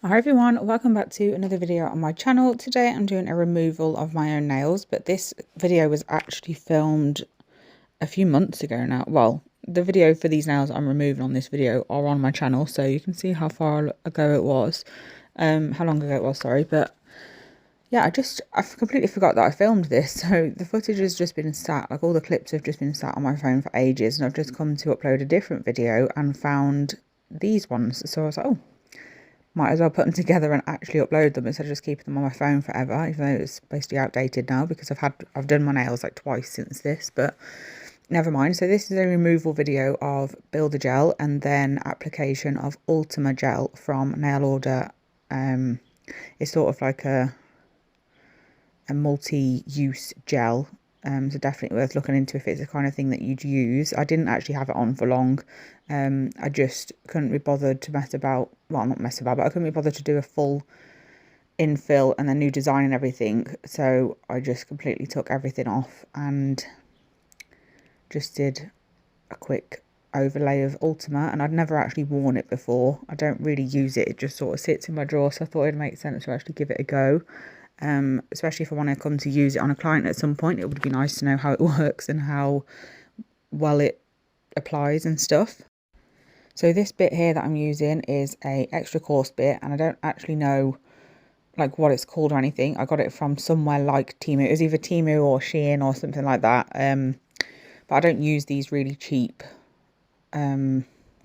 Hi everyone, welcome back to another video on my channel. Today I'm doing a removal of my own nails, but this video was actually filmed a few months ago now. Well, the video for these nails I'm removing on this video are on my channel, so you can see how far ago it was, how long ago it was, sorry. But yeah, I completely forgot that I filmed this, so the footage has just been sat, like all the clips have just been sat on my phone for ages, and I've just come to upload a different video and found these ones. So I was like, oh, might as well put them together and actually upload them instead of just keeping them on my phone forever, even though it's basically outdated now because I've done my nails like twice since this, but never mind. So this is a removal video of Builder Gel and then application of Ultima gel from Nail Order. It's sort of like a multi-use gel. So definitely worth looking into if it's the kind of thing that you'd use. I didn't actually have it on for long. I just couldn't be bothered to mess about. Well, not mess about, but I couldn't be bothered to do a full infill and then new design and everything. So I just completely took everything off and just did a quick overlay of Ultima. And I'd never actually worn it before. I don't really use it. It just sort of sits in my drawer. So I thought it'd make sense to actually give it a go. Especially if I want to come to use it on a client at some point, it would be nice to know how it works and how well it applies and stuff. So this bit here that I'm using is a extra coarse bit, and I don't actually know like what it's called or anything. I got it from somewhere like Temu. It was either Temu or Shein or something like that. But I don't use these really cheap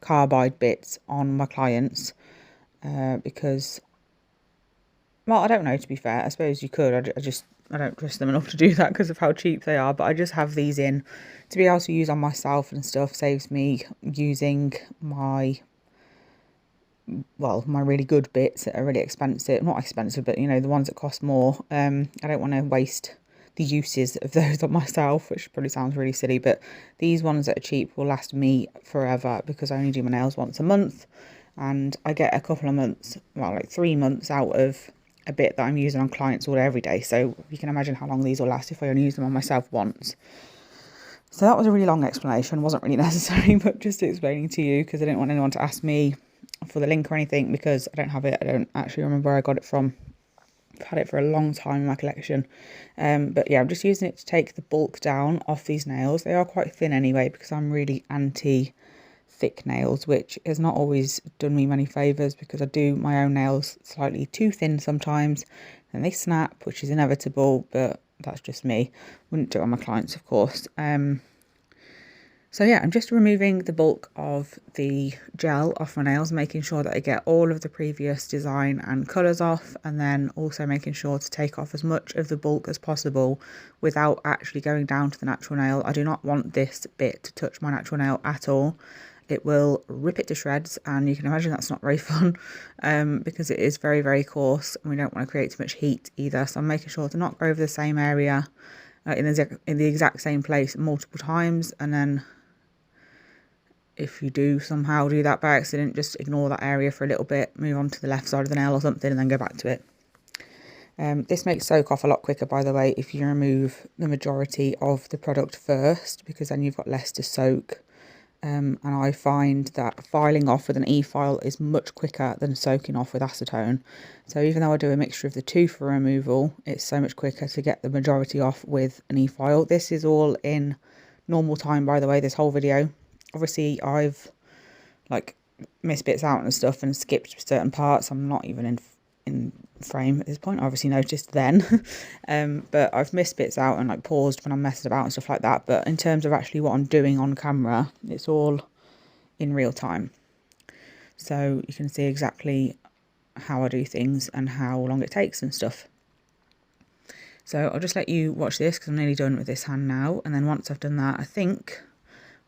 carbide bits on my clients because, well, I don't know, to be fair. I suppose you could. I don't trust them enough to do that because of how cheap they are. But I just have these in to be able to use on myself and stuff. Saves me using my really good bits that are really expensive. Not expensive, but, you know, the ones that cost more. I don't want to waste the uses of those on myself, which probably sounds really silly. But these ones that are cheap will last me forever because I only do my nails once a month. And I get a couple of months, well, like 3 months out of a bit that I'm using on clients all every day. So you can imagine how long these will last if I only use them on myself once. So that was a really long explanation. Wasn't really necessary, but just explaining to you because I didn't want anyone to ask me for the link or anything because I don't have it. I don't actually remember where I got it from. I've had it for a long time in my collection. But yeah, I'm just using it to take the bulk down off these nails. They are quite thin anyway because I'm really anti thick nails, which has not always done me many favours because I do my own nails slightly too thin sometimes and they snap, which is inevitable, but that's just me. Wouldn't do it on my clients, of course. So yeah, I'm just removing the bulk of the gel off my nails, making sure that I get all of the previous design and colours off, and then also making sure to take off as much of the bulk as possible without actually going down to the natural nail. I do not want this bit to touch my natural nail at all. It will rip it to shreds, and you can imagine that's not very fun because it is very, very coarse and we don't want to create too much heat either. So I'm making sure to not go over the same area in the exact same place multiple times, and then if you do somehow do that by accident, just ignore that area for a little bit, move on to the left side of the nail or something, and then go back to it. This makes soak off a lot quicker, by the way, if you remove the majority of the product first, because then you've got less to soak. And I find that filing off with an e-file is much quicker than soaking off with acetone. So even though I do a mixture of the two for removal, it's so much quicker to get the majority off with an e-file. This is all in normal time, by the way, this whole video. Obviously, I've like missed bits out and stuff and skipped certain parts. I'm not even in frame at this point. I obviously noticed then. But I've missed bits out and like paused when I'm messing about and stuff like that. But in terms of actually what I'm doing on camera, it's all in real time. So you can see exactly how I do things and how long it takes and stuff. So I'll just let you watch this because I'm nearly done with this hand now. And then once I've done that, I think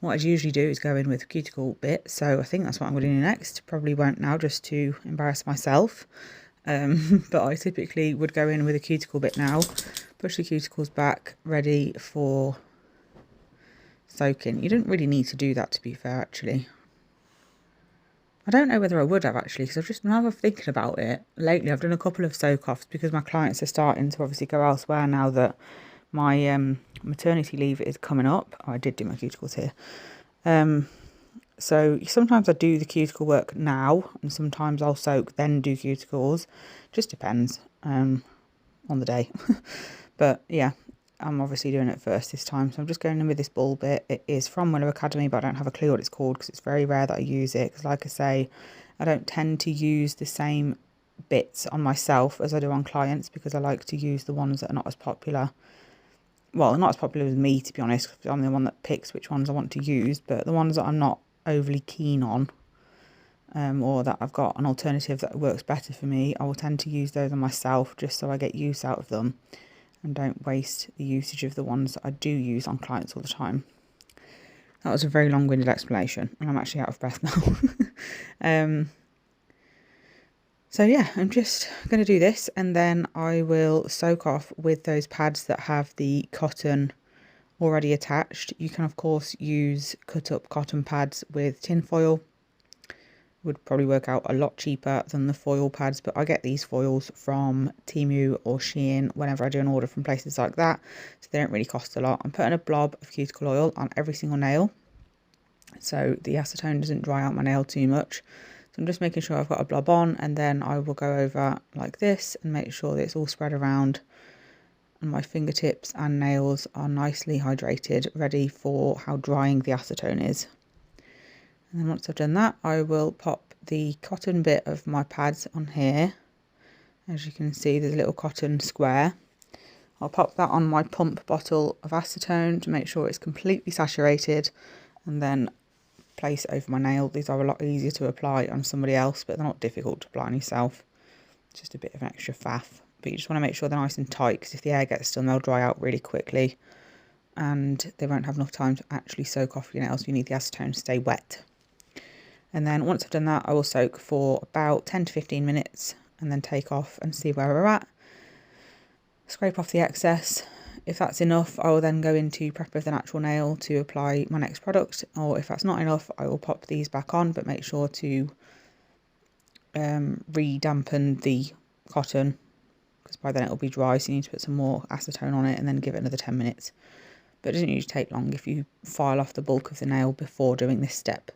what I usually do is go in with a cuticle bit, so I think that's what I'm going to do next. Probably won't now, just to embarrass myself. But I typically would go in with a cuticle bit now, push the cuticles back, ready for soaking. You don't really need to do that, to be fair, actually. I don't know whether I would have, actually, because I've just, now I'm thinking about it, lately I've done a couple of soak-offs because my clients are starting to obviously go elsewhere now that my maternity leave is coming up. Oh, I did do my cuticles here. So sometimes I do the cuticle work now, and sometimes I'll soak, then do cuticles. Just depends on the day. But yeah, I'm obviously doing it first this time. So I'm just going in with this ball bit. It is from Willow Academy, but I don't have a clue what it's called because it's very rare that I use it. Because like I say, I don't tend to use the same bits on myself as I do on clients, because I like to use the ones that are not as popular. Well, not as popular with me, to be honest, because I'm the one that picks which ones I want to use. But the ones that I'm not overly keen on, or that I've got an alternative that works better for me, I will tend to use those on myself just so I get use out of them and don't waste the usage of the ones that I do use on clients all the time. That was a very long-winded explanation, and I'm actually out of breath now. So yeah, I'm just going to do this, and then I will soak off with those pads that have the cotton already attached. You can of course use cut up cotton pads with tin foil. Would probably work out a lot cheaper than the foil pads, but I get these foils from Temu or Shein whenever I do an order from places like that, so they don't really cost a lot. I'm putting a blob of cuticle oil on every single nail so the acetone doesn't dry out my nail too much. So I'm just making sure I've got a blob on, and then I will go over like this and make sure that it's all spread around and my fingertips and nails are nicely hydrated, ready for how drying the acetone is. And then once I've done that, I will pop the cotton bit of my pads on here. As you can see, there's a little cotton square. I'll pop that on my pump bottle of acetone to make sure it's completely saturated, and then place it over my nail. These are a lot easier to apply on somebody else, but they're not difficult to apply on yourself. It's just a bit of an extra faff. But you just want to make sure they're nice and tight, because if the air gets done, they'll dry out really quickly and they won't have enough time to actually soak off your nails. You need the acetone to stay wet. And then once I've done that, I will soak for about 10 to 15 minutes and then take off and see where we're at. Scrape off the excess. If that's enough, I will then go into prep of the natural nail to apply my next product. Or if that's not enough, I will pop these back on, but make sure to re-dampen the cotton, because by then it'll be dry, so you need to put some more acetone on it and then give it another 10 minutes. But it doesn't usually take long if you file off the bulk of the nail before doing this step.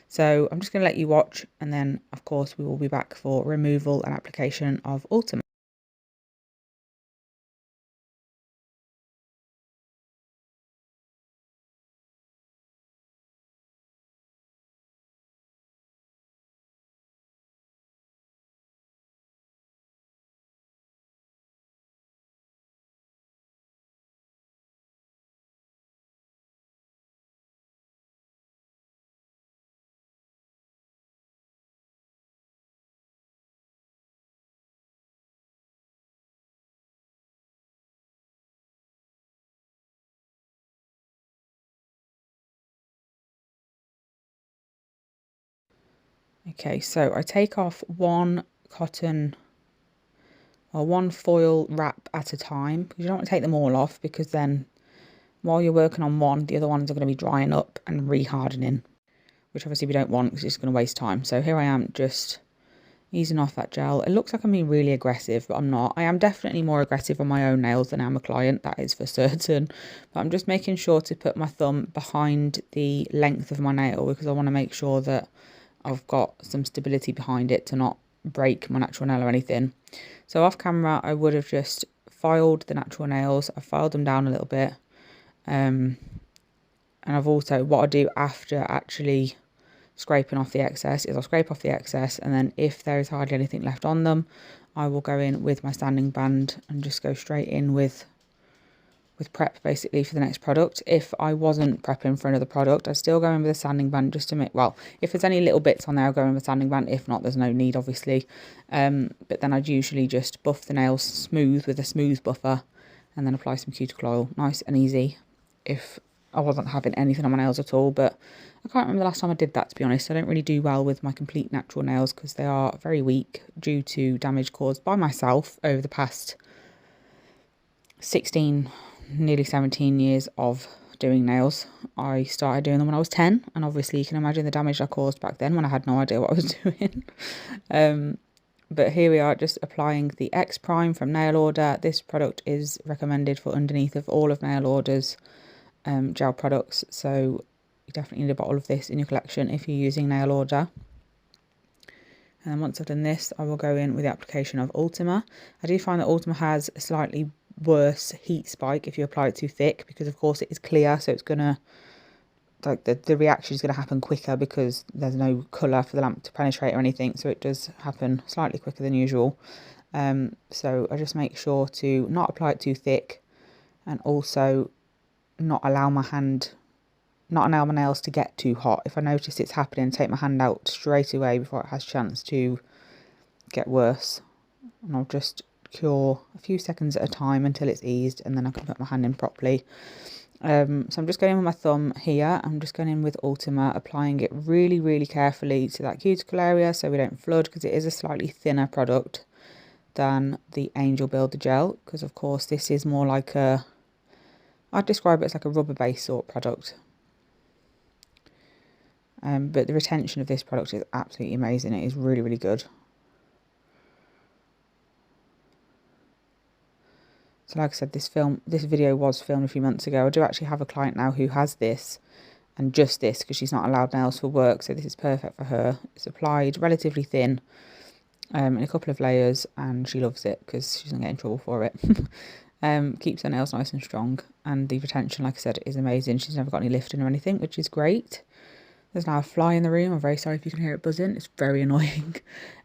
So I'm just going to let you watch, and then of course we will be back for removal and application of Ultima. Okay, so I take off one cotton or one foil wrap at a time, because you don't want to take them all off, because then while you're working on one, the other ones are going to be drying up and re-hardening, which obviously we don't want because it's going to waste time. So here I am just easing off that gel. It looks like I'm being really aggressive, but I'm not. I am definitely more aggressive on my own nails than I'm a client, that is for certain. But I'm just making sure to put my thumb behind the length of my nail, because I want to make sure that I've got some stability behind it to not break my natural nail or anything. So off camera, I would have just filed the natural nails. I filed them down a little bit. And I've also, what I do after actually scraping off the excess is I'll scrape off the excess, and then if there is hardly anything left on them, I will go in with my standing band and just go straight in with prep basically for the next product. If I wasn't prepping for another product, I'd still go in with a sanding band just to make, well, if there's any little bits on there, I'll go in with a sanding band. If not, there's no need, obviously. But then I'd usually just buff the nails smooth with a smooth buffer and then apply some cuticle oil. Nice and easy if I wasn't having anything on my nails at all. But I can't remember the last time I did that, to be honest. I don't really do well with my complete natural nails because they are very weak due to damage caused by myself over the past 16, nearly 17 years of doing nails. I started doing them when I was 10, and obviously you can imagine the damage I caused back then when I had no idea what I was doing. But here we are, just applying the X Prime from Nail Order. This product is recommended for underneath of all of Nail Order's gel products, so you definitely need a bottle of this in your collection if you're using nail order. And then once I've done this, I will go in with the application of Ultima. I do find that Ultima has a slightly worse heat spike if you apply it too thick, because of course it is clear, so it's gonna, like, the reaction is going to happen quicker because there's no colour for the lamp to penetrate or anything, so it does happen slightly quicker than usual. So I just make sure to not apply it too thick, and also not allow my nails to get too hot. If I notice it's happening, take my hand out straight away before it has a chance to get worse, and I'll just cure a few seconds at a time until it's eased, and then I can put my hand in properly. So I'm just going in with my thumb here. I'm just going in with Ultima, applying it really, really carefully to that cuticle area so we don't flood, because it is a slightly thinner product than the Angel Builder Gel, because of course this is more like a, I'd describe it as like a rubber base sort of product. But the retention of this product is absolutely amazing. It is really, really good. So like I said, this video was filmed a few months ago. I do actually have a client now who has this, and just this, because she's not allowed nails for work, so this is perfect for her. It's applied relatively thin, in a couple of layers, and she loves it because she doesn't get in trouble for it. Keeps her nails nice and strong, and the retention, like I said, is amazing. She's never got any lifting or anything, which is great. There's now a fly in the room. I'm very sorry if you can hear it buzzing. It's very annoying.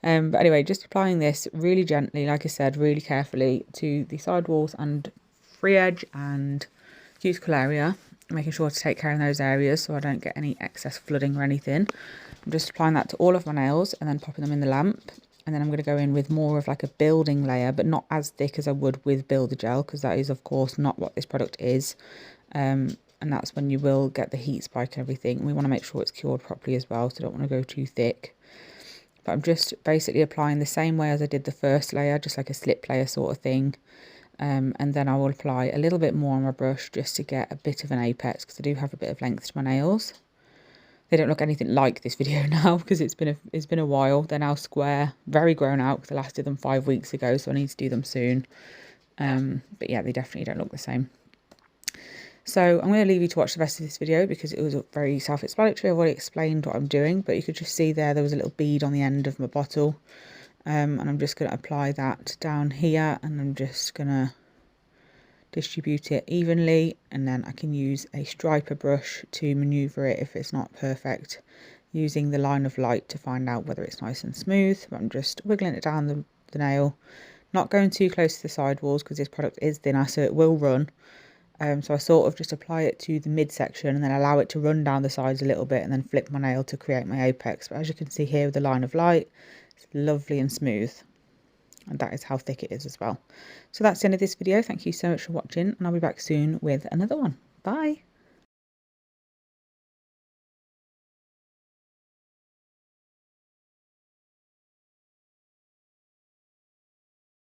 But anyway, just applying this really gently, like I said, really carefully to the side walls and free edge and cuticle area, making sure to take care of those areas so I don't get any excess flooding or anything. I'm just applying that to all of my nails and then popping them in the lamp. And then I'm going to go in with more of like a building layer, but not as thick as I would with Builder Gel, because that is of course not what this product is. And that's when you will get the heat spike and everything. We want to make sure it's cured properly as well, so don't want to go too thick. But I'm just basically applying the same way as I did the first layer, just like a slip layer sort of thing. And then I will apply a little bit more on my brush just to get a bit of an apex, because I do have a bit of length to my nails. They don't look anything like this video now because it's been a while. They're now square, very grown out, because I last did them 5 weeks ago, so I need to do them soon. But yeah, they definitely don't look the same. So I'm going to leave you to watch the rest of this video because it was very self-explanatory. I've already explained what I'm doing, but you could just see there was a little bead on the end of my bottle. And I'm just going to apply that down here, and I'm just going to distribute it evenly, and then I can use a striper brush to maneuver it if it's not perfect, using the line of light to find out whether it's nice and smooth. But I'm just wiggling it down the nail, not going too close to the side walls because this product is thinner, so it will run. So I sort of just apply it to the midsection and then allow it to run down the sides a little bit, and then flip my nail to create my apex. But as you can see here with the line of light, it's lovely and smooth. And that is how thick it is as well. So that's the end of this video. Thank you so much for watching, and I'll be back soon with another one. Bye.